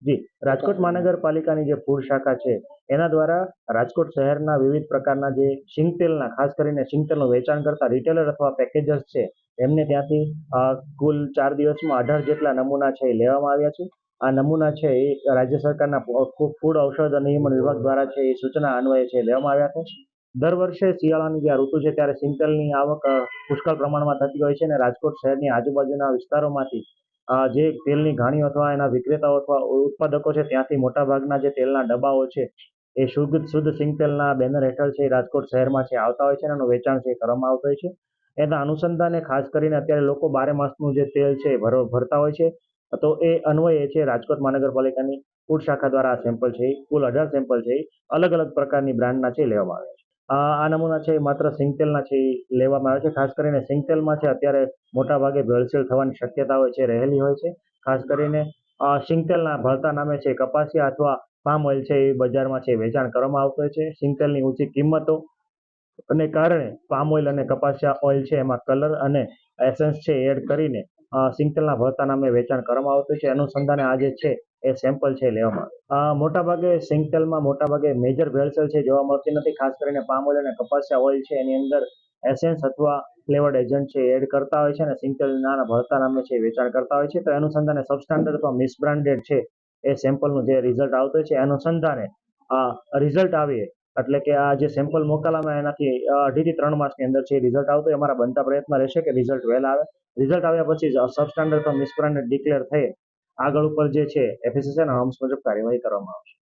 જી, રાજકોટ મહાનગરપાલિકાની જે ફૂડ શાખા છે, એના દ્વારા રાજકોટ શહેરના વિવિધ પ્રકારના જે સિંગતેલના, ખાસ કરીને સિંગતેલનું વેચાણ કરતા રિટેલર અથવા પેકેજર્સ છે, એમને ત્યાંથી કુલ 4 દિવસમાં 18 જેટલા નમૂના છે એ લેવામાં આવ્યા છે. આ નમૂના છે એ રાજ્ય સરકારના ફૂડ ઔષધ નિયમન વિભાગ દ્વારા છે એ સૂચના અન્વયે છે લેવામાં આવ્યા છે. દર વર્ષે શિયાળાની જે ઋતુ છે ત્યારે સિંગતેલની આવક પુષ્કળ પ્રમાણમાં થતી હોય છે અને રાજકોટ શહેરની આજુબાજુના વિસ્તારોમાંથી જે તેલની ઘાણીઓ અથવા એના વિક્રેતાઓ અથવા ઉત્પાદકો છે ત્યાંથી મોટાભાગના જે તેલના ડબ્બાઓ છે એ શુદ્ધ સિંગતેલના બેનર હેઠળ છે રાજકોટ શહેરમાં છે આવતા હોય છે અને એનું વેચાણ છે કરવામાં આવતું હોય છે. એના અનુસંધાને ખાસ કરીને અત્યારે લોકો 12 માસનું જે તેલ છે ભરતા હોય છે. તો એ અન્વયે છે રાજકોટ મહાનગરપાલિકાની ફૂડ શાખા દ્વારા આ સેમ્પલ છે કુલ 18 સેમ્પલ છે અલગ અલગ પ્રકારની બ્રાન્ડના છે લેવામાં આવ્યા છે. આ નમૂના છે માત્ર સિંગતેલના છે લેવામાં આવે છે. ખાસ કરીને સિંગતેલમાં છે અત્યારે મોટા ભાગે ભેળસેળ થવાની શક્યતા હોય છે રહેલી હોય છે. ખાસ કરીને સિંગતેલના ભળતા નામે છે કપાસિયા અથવા પામ ઓઇલ છે એ બજારમાં છે વેચાણ કરવામાં આવતું હોય છે. સિંગતેલની ઊંચી કિંમતો અને કારણે પામ ઓઇલ અને કપાસિયા ઓઇલ છે એમાં કલર અને એસેન્સ છે એડ કરીને સિંગતેલના ભળતા નામે વેચાણ કરવામાં આવતું હોય છે. અનુસંધાને આ જે છે એ સેમ્પલ છે લેવામાં આવે. મોટાભાગે સિંગતેલમાં મોટાભાગે મેજર ભેળસેળ છે જોવા મળતી નથી. ખાસ કરીને પામ ઓઇલ અને કપાસિયા ઓઇલ છે એની અંદર એસેન્સ અથવા ફ્લેવર્ડ એજન્ટ છે એડ કરતા હોય છે અને સિંગતેલના ભળતા નામે છે વેચાણ કરતા હોય છે. તો અનુસંધાને સબસ્ટાન્ડર્ડ અથવા મિસબ્રાન્ડેડ છે એ સેમ્પલનું જે રિઝલ્ટ આવતું હોય છે અનુસંધાને રિઝલ્ટ આવે એટલે કે આ જે સેમ્પલ મોકલવામાં એનાથી 2.5 થી 3 માસની અંદર છે રિઝલ્ટ આવતું હોય. અમારા બનતા પ્રયત્ન રહેશે કે રિઝલ્ટ વહેલા આવે. રિઝલ્ટ આવ્યા પછી સબસ્ટાન્ડર્ડ અથવા મિસબ્રાન્ડેડ ડિક્લેર થઈ આગળ ઉપર જે છે એફએસએસઆઈ ના નોર્મ્સ મુજબ કાર્યવાહી કરવામાં આવશે.